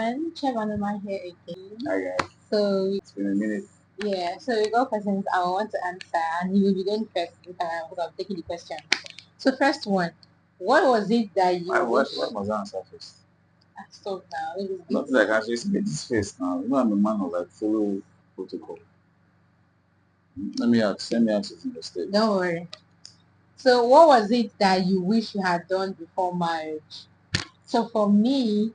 everyone. Chairman here again. Hi guys, So it's been a minute. yeah, so we got questions I want to answer, and he will be going first because I'm taking the question. So first one, what was it that you wish? What must I answer first? Stop now. Let us Not beat. like I should make this first now. You know I'm a man of like follow protocol. Let me ask it in the stage. Don't worry. So what was it that you wish you had done before marriage? So for me,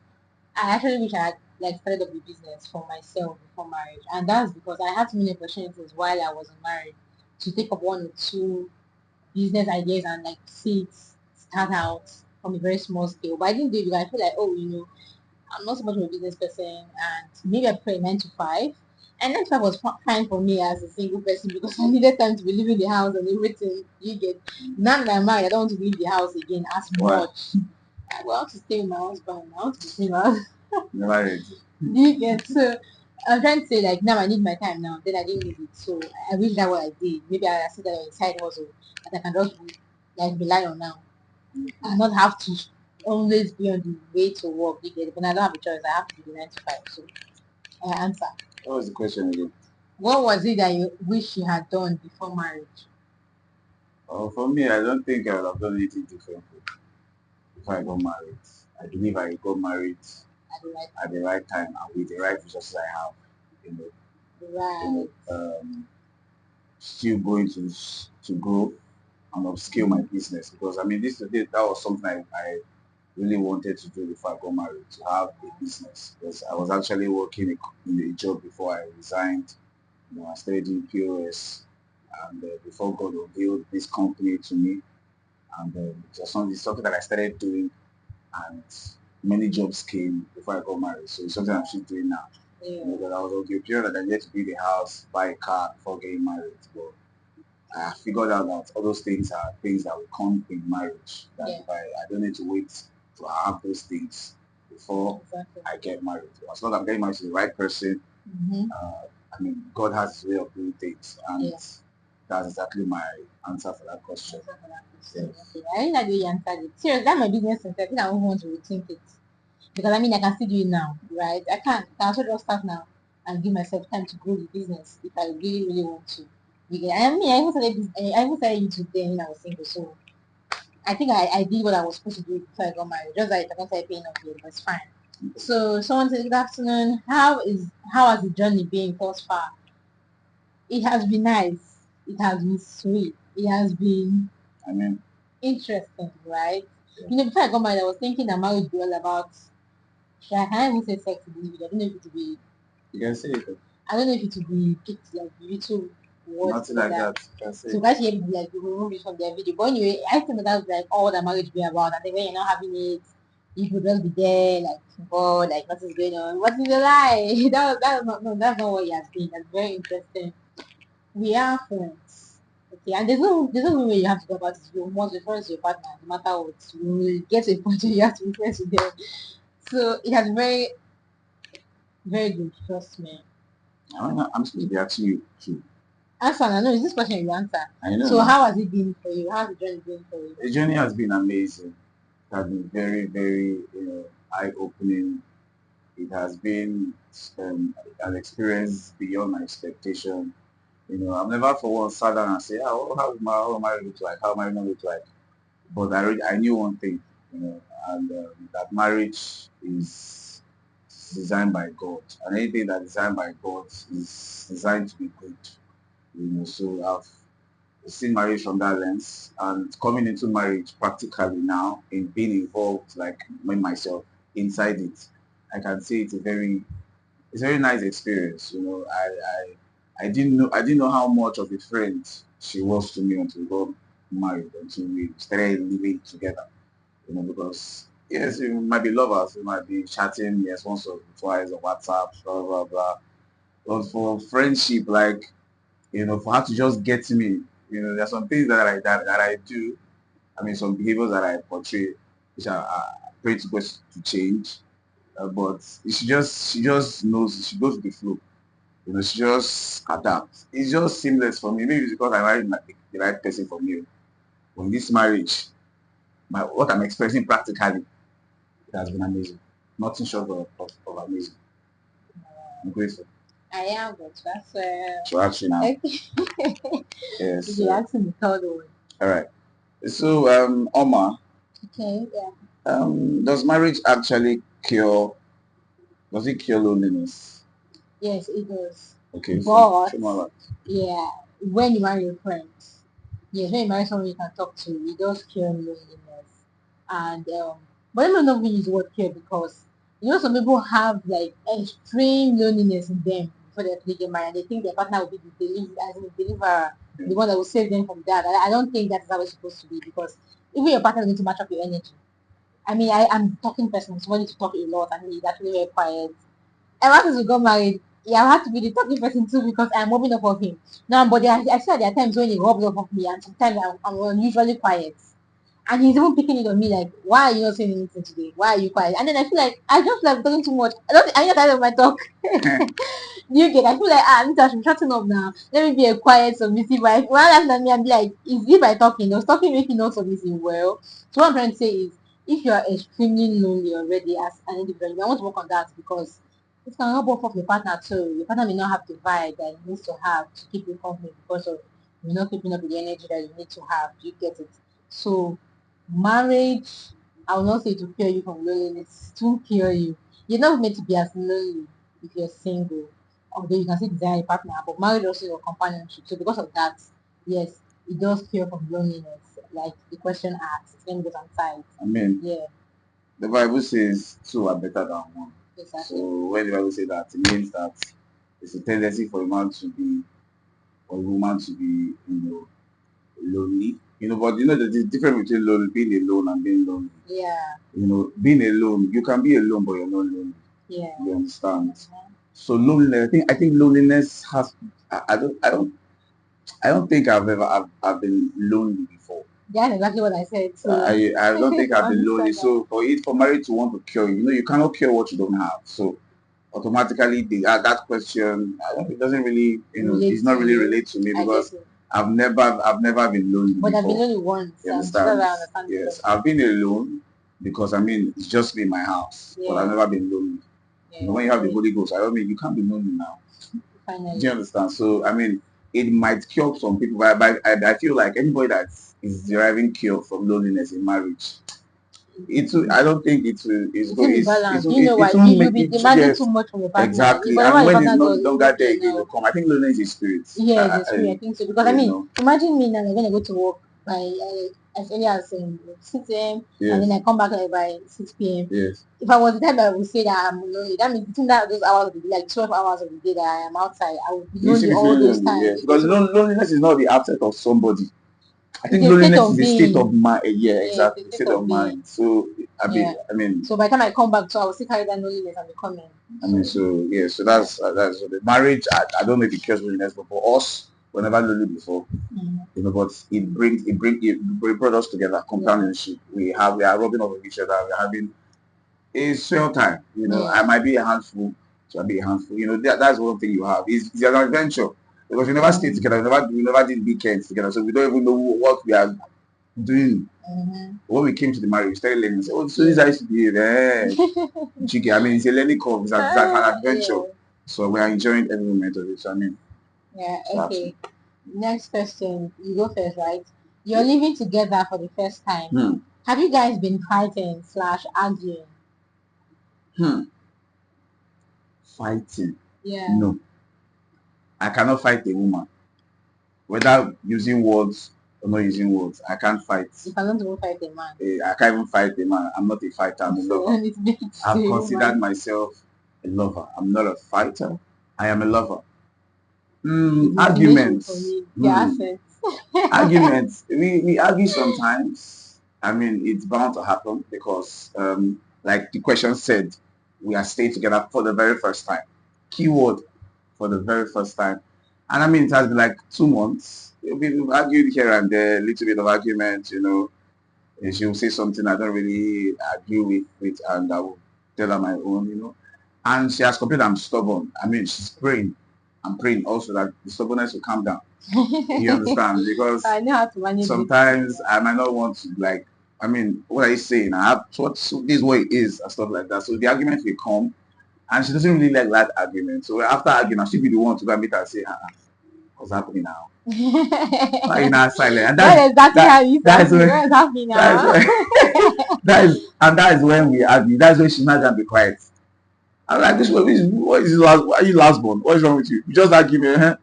I actually wish I had like started up a business for myself before marriage, and that's because I had so many opportunities while I wasn't married to take up one or two business ideas and like see it start out from a very small scale. But I didn't do it because I feel like, oh, I'm not so much of a business person, and maybe I prefer a 9 to 5. And 9 to 5 was fine for me as a single person because I needed time to be leaving the house and everything. You get now that I'm married, I don't want to leave the house again as Why? much. I want to stay with my husband. I want to be single. Never ready. You get so I'm trying to say like now I need my time now. Then I didn't need it, so I wish that what I did. Maybe I see that on a side hustle that I can just like rely on now and not have to always be on the way to work. You get it? But I don't have a choice. I have to do the 9 to 5. So I answer. What was the question again? What was it that you wish you had done before marriage? Oh, for me, I don't think I would have done anything different if I got married. I believe I got married at the right time and with the right resources I have. You know, Right. Still going to grow and upscale my business because I mean that was something I really wanted to do before I got married, to have a business, because I was actually working in a job before I resigned. I started doing POS, and before God revealed this company to me, and something that I started doing, and many jobs came before I got married. So it's something I'm still doing now. Yeah. Because I was okay, period that I needed to build a house, buy a car before getting married. But I figured out that all those things are things that will come in marriage. That if I don't need to wait to have those things before I get married. As long as I'm getting married to the right person, I mean, God has his way of doing things. And that's exactly my answer for that question. Yes. Okay. I think that you answered it. Seriously, that's my business sense. I think I won't want to rethink it. Because I mean I can still do it now, right? I can also just start now and give myself time to grow the business if I really, really want to. I mean I even started YouTube then when I was single, so I think I did what I was supposed to do before I got married. Just like I don't start paying off yet, but it's fine. So someone said good afternoon. How has the journey been thus far? It has been nice. It has been sweet. It has been interesting, right? Before I got married I was thinking that marriage would be all about I can't even say sex in this video. I don't know if it will be. You can say it. I don't know if it will be picked like little words. Nothing like that. You can say So guys, you like you remove it from their video. But anyway, I think that's like all that marriage be about. And then when you're not having it, you could just be there like God, like what is going on? What is the lie? That's not no, that's not what you have been. That's very interesting. We are friends. Okay, and there's no way you have to go about it. You must be friends with your partner, no matter what. You will get to a point where you have to be friends with them. So it has been very very good, trust me. I'm supposed to be asking you too. Answer, I know, is this question you answer? I know. So how has it been for you? How has the journey been for you? The journey has been amazing. It has been very, very eye-opening. It has been an experience beyond my expectation. I've never for once sat down and say, oh, how marriage look like? How marriage not look like? But I knew one thing, and that marriage is designed by God, and anything that's designed by God is designed to be good. So I've seen marriage from that lens, and coming into marriage practically now in being involved, like me myself inside it, I can say it's a very nice experience. I didn't know how much of a friend she was to me until we got married, until we started living together. Because yes, we might be lovers, we might be chatting, yes, once or twice on WhatsApp, blah blah blah. But for friendship, like for her to just get me, there's some things that I do. I mean, some behaviors that I portray, which I pray to God to change. But she just knows, she goes with the flow. She just adapts. It's just seamless for me. Maybe it's because I married the right person for me. But in this marriage, what I'm expressing practically, it has been amazing. nothing short of amazing. I'm grateful. I am, but that's So actually now, yes. if you ask me the third one. All right. So Omar, Okay, yeah. Does marriage actually cure? Does it cure loneliness? Yes, it does. Okay. But Show more light. yeah, when you marry your friends, yes, when you marry someone you can talk to, it does cure loneliness. And but I'm not going to use the word cure because some people have like extreme loneliness in them before they actually get married. And they think their partner will be the as in the deliverer, the one that will save them from that. I don't think that's how it's supposed to be because even your partner is going to match up your energy. I mean, I'm talking person, somebody to talk a lot, and he's actually very quiet. Ever since we got married, yeah, I had to be the talking person too because I'm rubbing off of him. Now, but I said there are times when he rubs off of me, and sometimes I'm unusually quiet. And he's even picking it on me like, why are you not saying anything today? Why are you quiet? And then I feel like I just like talking too much. I'm not tired of my talk. You get? I feel like I should shutting up now. Let me be a quiet, submissive wife. While I'm at me, I'm like, is it by talking? Does talking make you not submissive? Well, so what I'm trying to say is, if you are extremely lonely already as an individual, you want to work on that because it can help both of your partner too. Your partner may not have the vibe that he needs to have to keep you company because of you not keeping up with the energy that you need to have. Do you get it? So marriage, I will not say to cure you from loneliness, to cure you. You're not meant to be as lonely if you're single. Although you can still desire a partner, but marriage also your companionship. So because of that, yes, it does cure from loneliness. Like the question asks, let me go outside. I mean, Yeah, the Bible says two are better than one. exactly. So when the Bible says that, it means that it's a tendency for a man to be or a woman to be, lonely. But there's a difference between being alone and being lonely. Yeah, Being alone, you can be alone, but you're not lonely. yeah. You understand? So loneliness, I think loneliness has. I don't think I've been lonely before. That's exactly what I said. So I don't think I've been lonely. understand that. So for marriage to want to cure you cannot cure what you don't have. So automatically that question, it doesn't really, Relate it's not to really you. relate to me I get because it. I've never been lonely But I've been before. only once, You and so that understand? I understand the Yes, question. I've been alone because it's just me in my house, but I've Yeah, never been lonely. yeah, When you have the great. Holy Ghost, I mean you can't be lonely now. Do Finally. you understand? So it might cure some people, but I feel like anybody that is deriving cure from loneliness in marriage, I don't think it will. It's in the balance. You know It why? won't You'll make be it. demanding too Yes, much from your partner. exactly. Whatever And your when it's partner no does, it longer won't there be again, to enough. come. I think loneliness is spirit. Yes, it's true. I think so. Because I You mean, know. imagine me now, like, when I go to work by as early as 6 a.m. and then Yes. I come back like by 6 p.m. Yes. If I was the type that would say that I'm lonely, that means between those hours of the day, like 12 hours of the day that I am outside, I would be You should lonely be all feeling those lonely. times. Yes, because loneliness is not the absence of somebody. I It's think a state loneliness is of a state being. of mind. Yeah, Yeah, it's a exactly, state state of of being. mind. So Yeah. I mean, So by the time I come back, so I will still carry that loneliness and be coming. so yeah, so that's the marriage. I don't know if it cures loneliness, but for us, we're never lonely before. But it brought us together, companionship. We are rubbing off of each other. We're having a swell time. I Yeah. might be a handful, so I'll be a handful. That's one thing you have. It's an adventure because we never stay together. We never did weekends together, so we don't even know what we are doing. When we came to the marriage, we started learning. So this is how to behave. Jiggy. It's a learning curve. It's an adventure. Yeah. So we are enjoying every moment of it. So Yeah. so Okay. Next question. You go first, right? You're living together for the first time. Hmm. Have you guys been fighting slash arguing? Fighting. Yeah. No, I cannot fight a woman, whether using words or not using words. I can't fight. You cannot even fight a man. I can't even fight a man. I'm not a fighter. I'm a So lover. it's been I've to a considered woman. myself a lover. I'm not a fighter. I am a lover. It's intimidation for Arguments. me. The accents. Arguments. We argue sometimes. It's bound to happen because, like the question said, we are staying together for the very first time. Keyword, for the very first time. And it has been like 2 months. We've argued here and there, a little bit of argument. And she'll say something I don't really agree with, and I will tell her my own. And she has complained I'm stubborn. She's praying. I'm praying also that the stubbornness will calm down. You understand? Because I know how to manage it. sometimes I might not want to, like, I mean, what are you saying? So this is what it is and stuff like that. So the argument will come, and she doesn't really like that argument. So after arguing, she'll be the one to go and meet her and say, what's happening now? Why are you not silent? And That is exactly how you that's sound. when, What's happening that's now? when, that is when we argue. That's when she's not gonna be quiet. I'm like, what is last? Why are you last born? What is wrong with you? You just argue me, huh?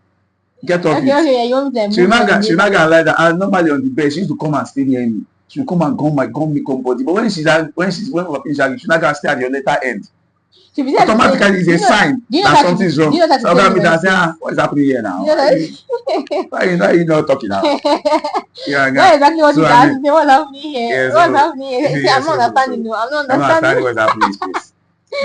Get off Okay, it. yeah, you want me to She's move not for the gonna like that. And normally on the bed, she used to come and stay near me. She will come and gum me body. But when we're finished arguing, she's not gonna stay at your later end. She'll be there to say, Automatically, it's a sign that something is wrong. do you know that So I'm gonna meet her and say, to what is happening here now? you know that? Why are you not talking now? Yeah, That's exactly what so you I asked me. What's happening here? yeah, What's so happening here? See, yeah, I'm not understanding. No, I'm not I'm not understanding understanding. what's happening in this place.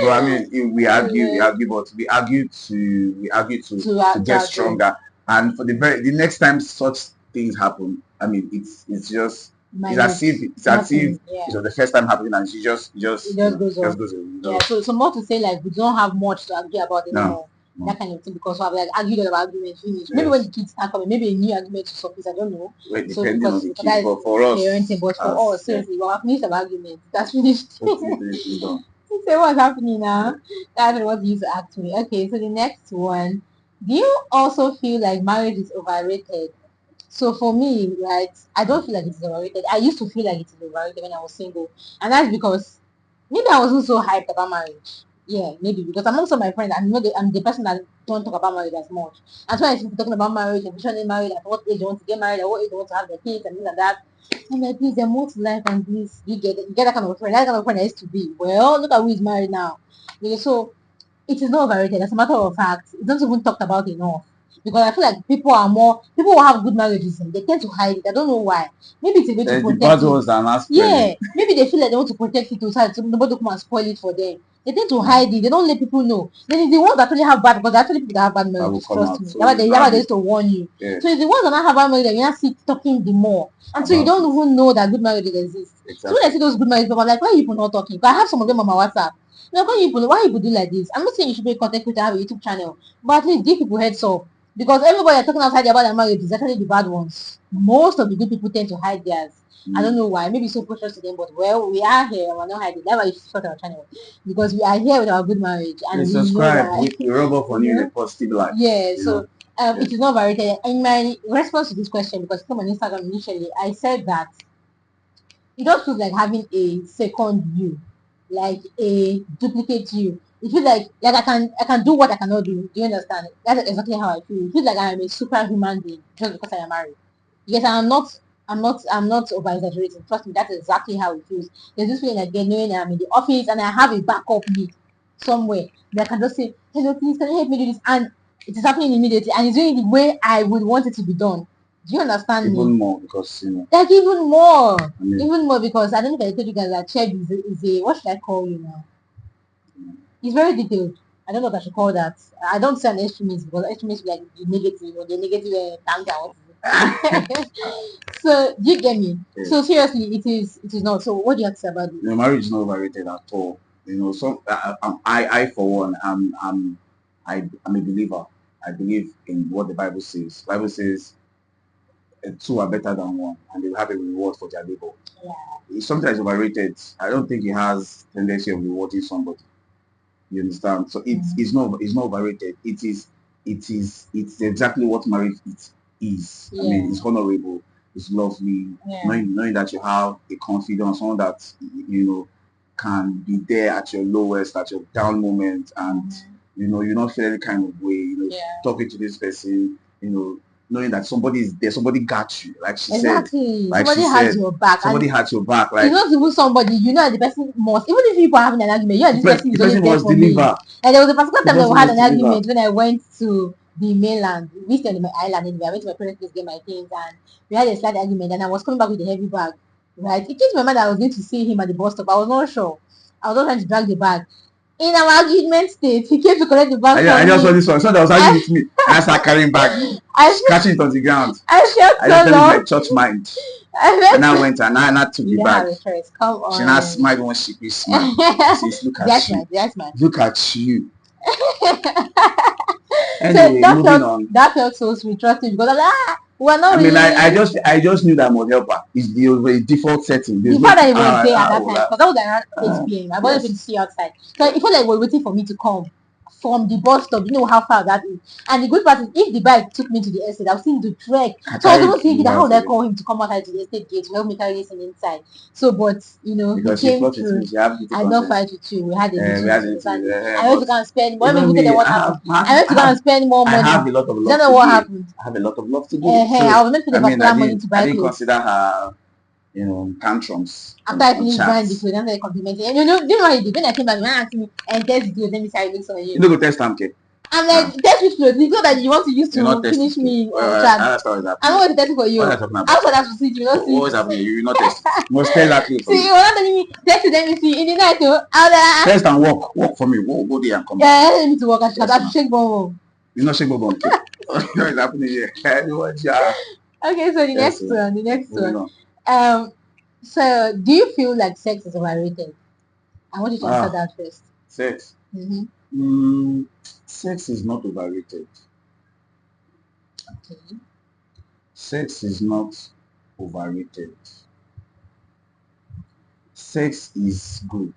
But I mean, we argue, but we argue to get stronger. And for the next time such things happen, I mean, it's just it's as if it was the first time happening, and she just goes on. Yeah. So more to say, like, we don't have much to argue about anymore. No. That kind of thing, because we have like argued about arguments finished. Maybe when the kids start coming, maybe a new argument to surface. I don't know. Well, depending on the kids, but for us, parenting, but for us, seriously, we have finished the argument. That's finished. It's done. So what's happening now? That's what you used to ask me. Okay, so the next one. Do you also feel like marriage is overrated? So for me, right, I don't feel like it's overrated. I used to feel like it's overrated when I was single. And that's because maybe I wasn't so hyped about marriage. Yeah, maybe because amongst all my friends, I'm the person that don't talk about marriage as much. And so I see talking about marriage and getting married, at what age you want to get married, at what age you want to have the kids and this and that. I'm like, please, there's more to life than this. You get it. You get that kind of friend. That kind of friend I used to be. Well, look at who is married now. Yeah, so it is not overrated. As a matter of fact, it's not even talked about enough. Because I feel like people who have good marriages and they tend to hide it. I don't know why. Maybe it's a way to protect it. Yeah, maybe they feel like they want to protect it so nobody come and spoil it for them. They tend to hide it. They don't let people know. Then it's the ones that actually have bad, because actually people that have bad marriages, trust me. That's why they used to warn you. Yeah. So it's the ones that don't have bad marriage that you not see talking the more. And so you don't even know that good marriages exist. Exactly. So when I see those good marriages, I'm like, why are you people not talking? Because I have some of them on my WhatsApp. Like, why you do like this? I'm not saying you should be a content creator, have a YouTube channel, but at least give people heads up. Because everybody are talking outside about their marriage is actually the bad ones. Most of the good people tend to hide theirs. I don't know why. Maybe it's so precious to them, but well, we are here and we're not hiding. That's why you shut our channel. Because we are here with our good marriage. And we subscribe. We rub off on you in a positive light. Yeah, so it is not overrated. In my response to this question, because it came on Instagram initially, I said that it just feels like having a second you, like a duplicate you. It feels like I can do what I cannot do. Do you understand? That's exactly how I feel. It feels like I am a superhuman being just because I am married. Yes, I'm not over exaggerating. Trust me, that's exactly how it feels. There's this feeling again knowing I'm in the office and I have a backup me somewhere that I can just say, hello, please can you help me do this? And it is happening immediately and it's doing the way I would want it to be done. Do you understand me? Even more because like even more. Even more because I don't know if I told you guys that Cheb is a what should I call you now? It's very detailed. I don't know if I should call that. I don't say an extremist because extremist like the negative or the negative so do you get me? Yeah. So seriously, it is not. So what do you have to say about it? Marriage is not overrated at all. So I for one, I'm a believer. I believe in what the Bible says. The Bible says two are better than one, and they will have a reward for their labor. Yeah. If something is overrated, I don't think it has tendency of rewarding somebody. You understand? So it's not overrated. It's exactly what marriage is. Yeah. I mean, it's honorable, it's lovely. Yeah. Knowing that you have a confidence, someone that can be there at your lowest, at your down moment, and you not feel any kind of way. Talking to this person, knowing that somebody is there, somebody got you, like she said. Like somebody has your back. Somebody has your back. Like it's not even somebody, the person must. Even if people are having an argument, this person is always there for me. And there was a particular time that we had an argument when I went to the mainland. We stayed on my island anyway. I went to my parents' place to get my things, and we had a slight argument. And I was coming back with a heavy bag. Right? It came to my mind that I was going to see him at the bus stop. I was not sure. I was not trying to drag the bag. In our argument state, he came to collect the bag. I just saw this one. So that was arguing with me. I started carrying back, scratching it on the ground. I just tell my church mind. And I went and I took the bag. Come on. She now smiled when she smiled. Says, look at you. Look at you. Anyway, so that felt so sweet, trust me, because Well, not I mean, really. I just knew that must help her. It's the default setting. The There's no fact that it was there at that time, that. because that was around 8 p.m. I wasn't going to Yes. see outside. So it felt like we were waiting for me to come from the bus stop. You know how far that is. And the good part is, if the bike took me to the estate, I was still to trek. I So I was carried even thinking you that how out would I again. call him to come outside to the estate gate to help me carry this thing inside. So, but you know, Because he she came fought with through. me. She had little I don't conscience. fight with you. We had a little We had it, misunderstanding. I went but to go and spend. you When know we me. did what happened? I went to go and spend more I money. have a lot of You don't love know to what give. happened? I have a lot of love to give. I So was meant to pay I the mean, particular money to I buy didn't clothes. consider her, tantrums After I on finished buying the chats. clothes, then they complimented. And you know what he did? When I came back, when I asked me, and test the clothes, let me see how it looks on You you. know, go test them, kid. I'm like, test which clothes? The clothes that you want to use You're not to testing. finish me on Well, chat. that's what is I'm happening. not going to test it for you. What are you talking about? Ask for that to see it, you not see What is it. happening? You will not test. You must test that clothes for See, me. you're not telling me, test it, let me see. In the night, Test and walk. Walk for me. Go there and come back. yeah, let me to work. I Yes, should ma'am. shake bomb. It's not shake bubble. What is happening here? Yeah. Okay, so the Yes, next sir. one, the next Moving one. on. So do you feel like sex is overrated? I want you to answer that first. Sex. Mm-hmm. Sex is not overrated. Okay. Sex is not overrated. Sex is good.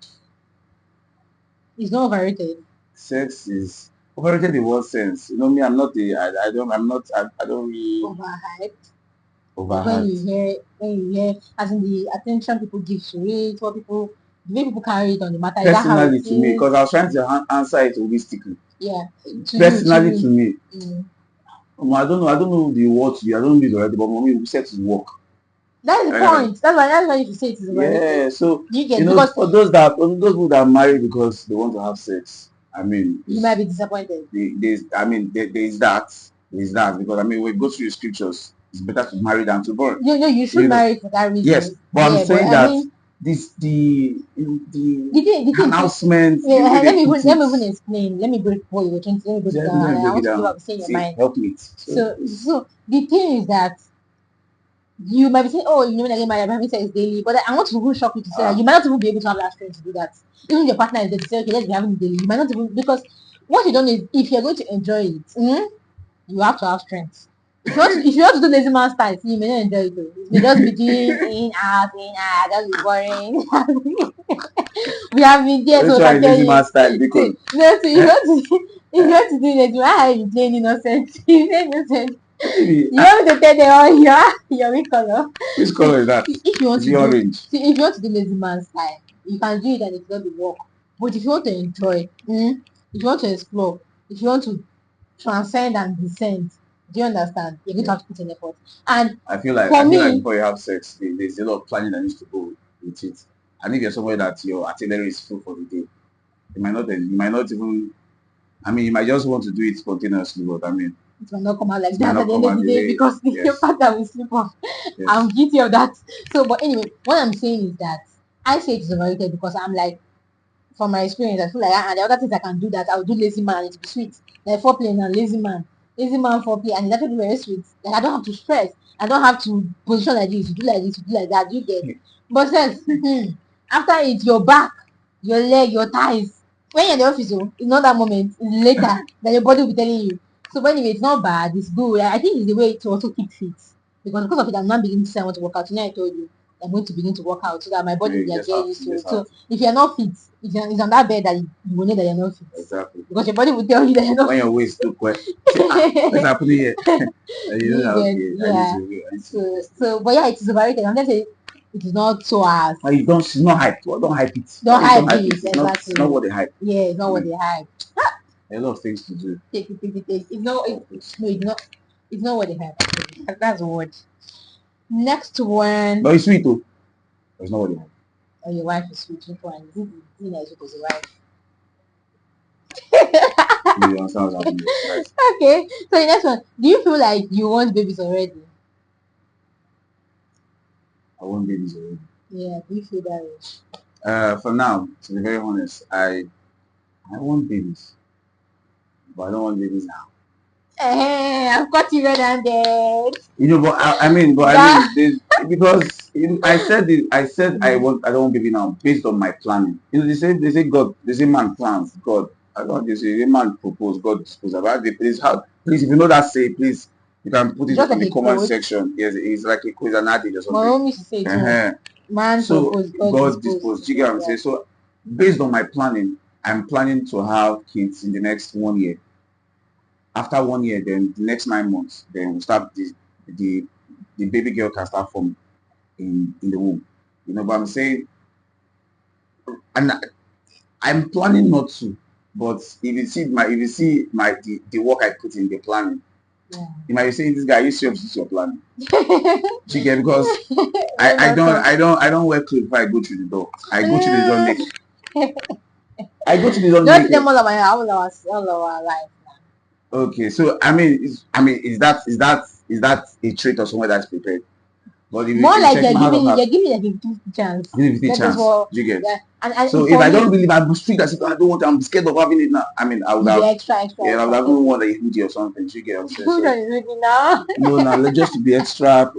It's not overrated. Sex is overrated in what sense? You know me, I'm not a, I don't really Overhyped. Like overhyped. when you hear, as in the attention people give to it, what people, the way people carry it on the matter, is that how it Personally to me, is? because I was trying to answer it holistically. Yeah. Personally to me, Mm. I don't know the word to you, I don't know this already, but for me, sex is work. That's the point. That's why you say it is overrated. Yeah, so You get because for those who are married because they want to have sex, I mean, you might be disappointed. there's that because I mean, when we go through the scriptures, it's better to marry than to burn. No, you should You know, marry for that reason. yes, but I'm Yeah, but saying I that mean, the the thing. announcement, the Yeah, way they put let me it, even explain. Let me break what you were trying to. Let me break it let down, me and I break it want to give down. up saying your See, mind. help me. So the thing is that you might be saying, oh, you know, when I get married, I'm having sex daily. But I want to even shock you to say that you might not even be able to have that strength to do that. Even if your partner is there to say, okay, let's be having it daily. You might not even, because what you don't know is if you're going to enjoy it, you have to have strength. If you want to do lazy man style, you may not enjoy it. Though. You may just be doing in, out, just be boring. We have been there, Let's so try I can tell lazy man you. style because No, so if you want to, if you want to do lazy man, how are you playing innocent? You play innocent. maybe You want me to tell them all your weak color? which color is that? If you want Is to it do, orange? if you want to do lazy man style, you can do it and it's going to work. But if you want to enjoy, if you want to explore, if you want to transcend and descend, do you understand? You're going to have to put in effort. And I feel for like me, before you have sex, there's a lot of planning that needs to go with it. And if you're somewhere that your artillery is full for the day, you might not even. I mean, you might just want to do it spontaneously, but I mean, it will not come out like it might that at not the end come of out the the day way. because the Yes, fact that we sleep off. I'm yes. guilty of that. So, but anyway, what I'm saying is that I say it's overrated because I'm like, from my experience, I feel like and the other things I can do that I'll do lazy man, it's be sweet. Like foreplay and lazy man foreplay, and it's actually very sweet. Like I don't have to stress, I don't have to position like this, you do like this, you do like that, you get. But sex, after it, your back, your leg, your thighs. When you're in the office, oh, it's not that moment. It's later that your body will be telling you. So, but anyway, it's not bad. It's good. I think it's the way to also keep fit because of it, I'm not beginning to say I want to work out. You know, I told you. I'm going to begin to work out so that my body will You get just have used to. to Just it. have So to. if you're not fit, if it's on that bed that you will know that you're not fit. Exactly. Because your body will tell you that you're not When your waist too quick, say, what's fit. happening here? And you know You that, get, okay, yeah. I need to So, rest. but yeah, it is overrated. I'm just saying it is not so as Why you don't? It's not hype. Well, don't hype it. don't Why you don't hype hype it it? It's not exactly. what they hype. Yeah, it's not I what mean, they hype. there are a lot of things to do. Take. It's not. No, it's not. It's not what they hype. Actually. That's a word. Next one. But it's sweet too. But it's not what they hype. Oh, your wife is sweet. Which one? Is it nice because your wife? You understand what's happening? Right. Okay. So the next one. Do you feel like you want babies already? I want babies already. Yeah. Do you feel that way? For now, to be very honest, I want babies, but I don't want babies now. I've got you red-handed. You know, but That. because I said Mm. I don't want baby now based on my planning. You know, they say man plans, God. I don't want to say man propose, God dispose. About the please, how please if you know that say please You can put it Just in like the a comment quote. section. Yes, it's like a quiz, an adage or My something. mom used to say it too. Uh-huh. Man So proposed, God God disposed. disposed. You get what I'm saying? So based on my planning, I'm planning to have kids in the next 1 year. After 1 year, then the next 9 months, then we start the the baby girl can start forming in the womb. You know, but I'm saying, and I'm planning not to. But if you see my the work I put in the planning, Yeah. you might be saying, this guy, are you serious with your planning? Do you get, because Why not so? I don't wear clothes before I go through the door. I go to the door naked. I go to the door Don't see them naked. all our life now. Okay, so is that a trait of someone that's prepared? But More if you like check my heart of heart, you're giving like a 50 chance. give it a That is chance. what, Do you get? yeah. And So if for I don't me, believe, I'm strict as if I don't want, I'm scared of having it now. I mean, I would you be have, extra, extra, yeah, I would extra have even careful. worn a hoodie or something. Do you get what I'm saying? Who So is reading now? no, now let's just to be extra,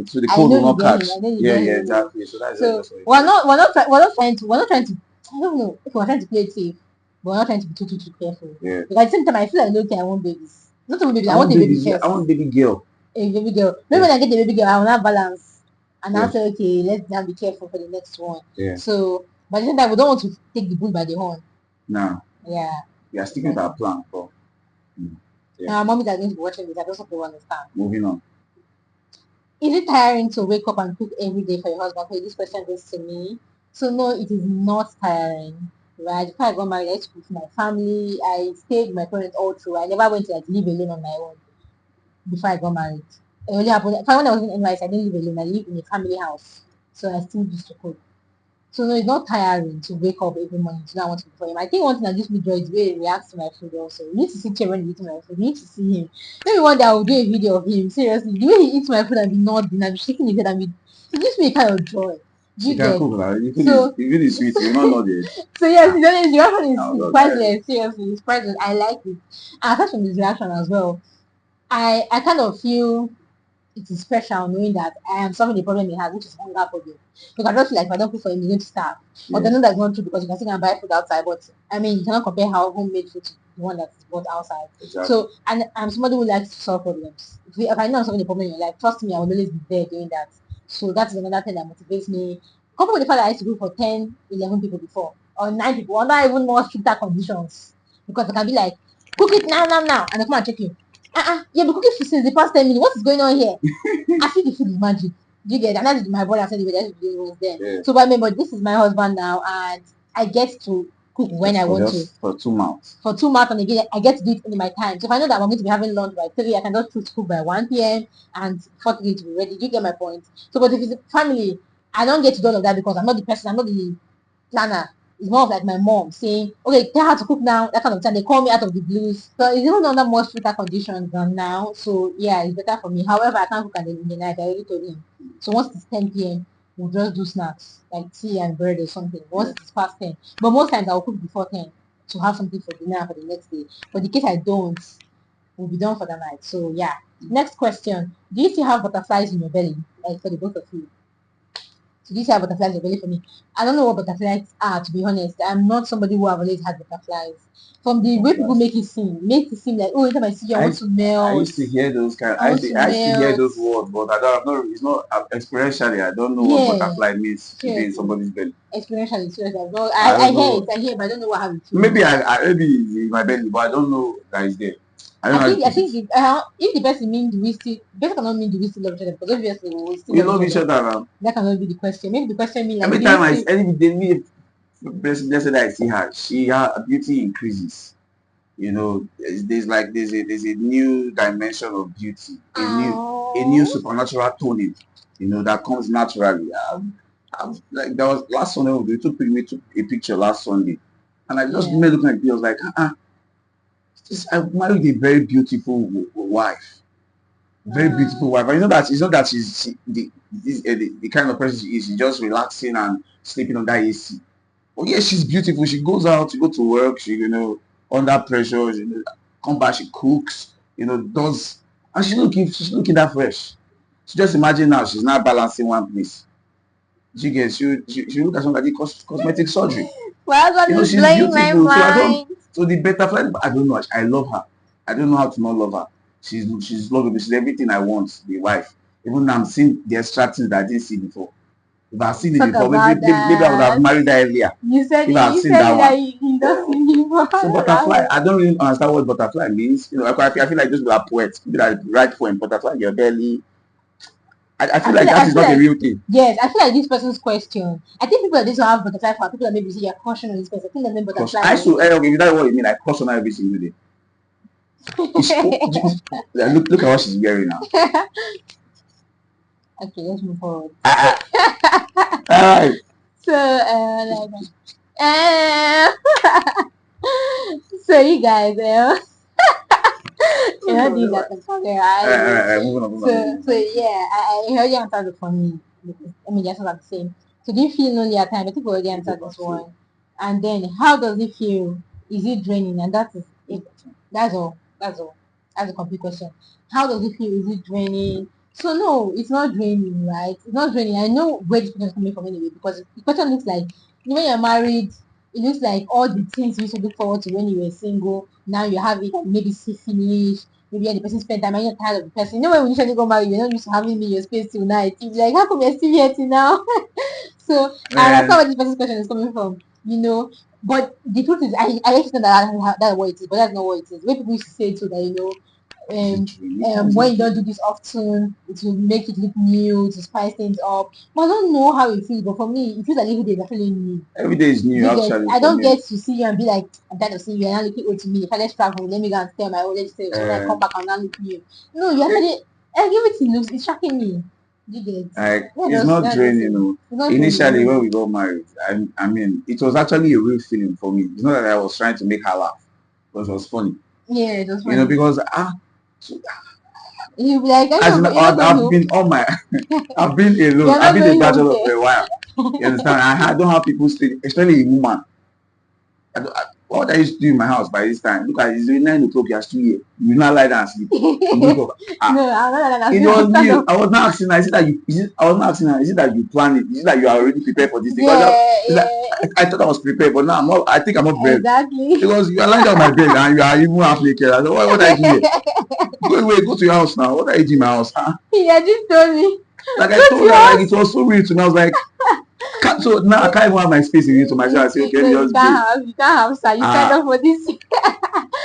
so the I cold know will you not get him. catch. I know you Yeah, get yeah, him. exactly. So that's So just what it is. we're not trying to. I don't know if we're trying to play it safe, but we're not trying to be too careful. Yeah. Because at the same time, I feel like okay, I want babies. Not even babies. I I want want a baby babies. I first. want baby girl. A baby girl. Maybe Yeah, when I get the baby girl, I will not balance. And I'll yeah, say, okay, let's now be careful for the next one. yeah. So, but at the same time, we don't want to take the bull by the horn. Now Yeah. we are sticking with our plan. But yeah, Now, mommies are going to be watching this. I just hope they understand. moving on. Is it tiring to wake up and cook every day for your husband? Okay, this question goes to me. So no, it is not tiring. Right? Before I got married, I used to cook for my family. I stayed with my parents all through. I never went to like live alone on my own before I got married. It only happened when I was in NYC, I didn't live alone. I lived in a family house. So I still used to cook. So no, it's not tiring to wake up every morning to know I want to cook for him. I think one thing that gives me joy is the way he reacts to my food also. You need to see Che when he eats my food. You need to see him. Maybe one day I will do a video of him. Seriously, the way he eats my food and be nodding and be shaking his head and be, it gives me a kind of joy. Do You you can get? cook now. So You feel it's sweet. You not know it. so yes, the reaction Now, is not tiring. priceless. Seriously, it's priceless. I like it. And apart from his reaction as well, I kind of feel it is special knowing that I am solving the problem he has, which is hunger problem. Because I just feel like if I don't cook for him, he's going to starve. Or Yeah, they know that's not true because you can still go and buy food outside. But I mean, you cannot compare how homemade food to the one that's bought outside. exactly. So, and I'm somebody who likes to solve problems. If I know I'm solving the problem in your life, trust me, I will always be there doing that. So that is another thing that motivates me. Coupled with the fact that I used to cook for 10, 11 people before, or 9 people, under even more stricter conditions. Because I can be like, cook it now, and they come and check you. You've been cooking for since the past 10 minutes. What is going on here? I think the food is magic. Do you get it? And that's my brother said the way that he was there. Yeah. So but remember, this is my husband now, and I get to cook when I want to. Just for 2 months. For 2 months, and again, I get to do it in my time. So if I know that I'm going to be having lunch by 3, I can just choose cook by 1 p.m. and 4 to be ready. Do you get my point? So, but if it's family, I don't get to do all of that because I'm not the person, I'm not the planner. It's more of like my mom saying, okay, tell her to cook now, that kind of time. They call me out of the blues. So it's even under more stricter conditions than now. So yeah, it's better for me. However, I can't cook in the night. I already told him. So once it's 10 p.m., we'll just do snacks like tea and bread or something. Once it's past 10. But most times I'll cook before 10 to have something for dinner for the next day. But the case I don't, we'll be done for the night. So yeah. Next question. Do you still have butterflies in your belly? Like for the both of you? So these are butterflies are really for me. I don't know what butterflies are, to be honest. I'm not somebody who have always had butterflies. From the way people make it seem like, oh, anytime I see you, I want to I melt. used to hear those kind. I want to I used to hear melt. those words, but I don't. I'm not. It's not experientially. I don't know what Yeah, butterfly means to be in seriously. somebody's belly. Experientially, seriously. I I don't hear know. it, but I don't know what how it feels. Maybe maybe it's in my belly, but I don't know that it's there. I don't know how to I put it. think if the person means do we still, the person cannot mean do we still love each other because obviously we will still We love each love each other. other now. That cannot be the question. Maybe the question means like Every do you time still any day me blessed that I see her, her beauty increases. You know, there's a new dimension of beauty, a new supernatural toning, that comes naturally. Like there was last Sunday we took a picture last Sunday, and I just made looking at it. I was like, I married a very beautiful wife, very beautiful wife. And it's not that the kind of person she is. She's just relaxing and sleeping on that AC. Oh yeah, she's beautiful. She goes out, she go to work, she under pressure, come back, she cooks, does, and she's looking that fresh. So just imagine now she's not balancing one place. She look at somebody cosmetic surgery. my husband is She's blowing my beautiful. mind. So the butterfly, I don't know. I love her. I don't know how to not love her. she's lovable. She's everything I want. The wife. Even now I'm seeing the extra things that I didn't see before. If I've seen it Talk before, about maybe I would have that. married her earlier. You said If it. I've You seen said that it one. that you don't see me before. So butterfly, I don't really understand what butterfly means. You know, I feel like those people are poets. People that write poem, butterfly, your belly. I feel like that is not a real thing. Yes, I feel like this person's question. I think people that just have butterfly for people that maybe see your caution on this person. I think that mean Because butterfly. I should, okay, if that's what you mean, I cross on her every single day. Look at what she's wearing now. Okay, let's move forward. Alright. So, so you guys, you know, these are the right? Moving on. So yeah, I heard you answer it for me. I mean, just not the same. So do you feel lonely at times? I think we already answered this one. And then, how does it feel? Is it draining? And that is it. That's all. That's all. That's a complete question. How does it feel? Is it draining? So no, it's not draining, right? It's not draining. I know where this question is coming from anyway, because the question looks like when you're married, it looks like all the things you used to look forward to when you were single, now you have it, maybe see finish, maybe the person spend time and you're tired of the person. You know, when we initially go married, you're not used to having me in your space tonight. You're like, how come you're still here till now? So I understand where this person's question is coming from, you know. But the truth is, I actually know that's what it is, but that's not what it is. When people used to say to that, you know, when you don't do this often, it will make it look new, to spice things up. But I don't know how it feels, but for me, it feels like every day is actually new. Every day is new, actually. I don't get to see you and be like, I'm tired of seeing you, and now looking old to me. If I let's travel, let me go and stay on my own, let's stay. So when I come back, I'm now looking new. No, you actually, everything looks, it's shocking me. You get it's not draining, Initially, when we got married, I mean, it was actually a real feeling for me. It's not that I was trying to make her laugh, because it was funny. Yeah, it was funny. You know, because you be like, I've been on my, I've been alone. I've been a bachelor for a while. You understand? I don't have people stay, especially a woman. What I used to do in my house by this time, look at it's 9 o'clock, you're still here. You not lie down and sleep. No, I'm not it was new. I was not asking her, I was not asking her, is it that you plan it? Is it that you are already prepared for this thing? I thought I was prepared, but now I'm not, I think I'm not prepared. Exactly. Because you are lying down my bed and you are even half naked. I said, what are you doing here? Go to your house now. What are you doing in my house? Huh? Yeah, just told me. Like I told her, like it was so real to me. I was like, so now I can't even have my space in it to myself. I say, okay, you can't have, sir. You signed up for this.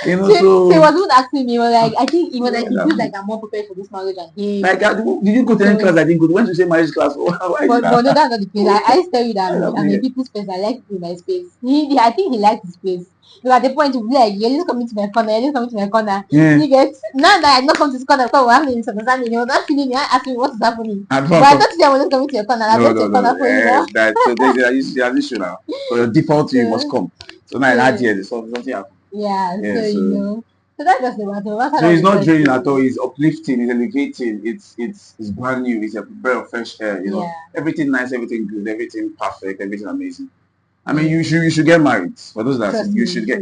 You know, so he was even asking me, like, I think he was like, he feels like I'm more prepared for this marriage than him. Like, did you go to any class I didn't go to? When you say marriage class, but no, that's not the case. I tell you that I'm a people's space. I like people in my space. I think he likes his space. So at the point to be like, you're just coming to my corner, you're just coming to my corner. Yeah. You get now that I not come to this corner because we're having misunderstanding, you're not feeling me, asking me what is happening. But I thought today I was just coming to your corner. I went to your corner for you now. So there's an issue now. For your default, you must come. So now in that year, something happened. Yeah, so you know. So that's just the matter. So it's not draining at all. It's uplifting. It's elevating. It's brand new. It's a breath of fresh air. You know, everything nice, everything good, everything perfect, everything amazing. I mean, you should get married. For those that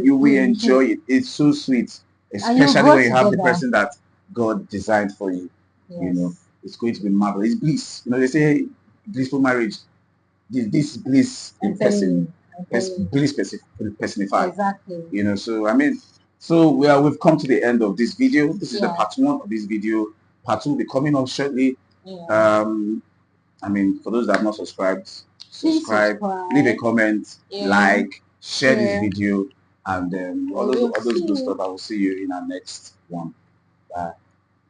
you will enjoy it. It's so sweet, especially when you have the person that God designed for you. Yes. You know, it's going to be marvelous. It's bliss. You know, they say blissful marriage. This bliss in person, bliss personified. Exactly. You know, so I mean. So we've come to the end of this video. This is the part 1 of this video. Part 2 will be coming up shortly. Yeah. I mean, for those that have not subscribed, subscribe, leave a comment, like, share this video, and all those good stuff. I will see you in our next one. Bye.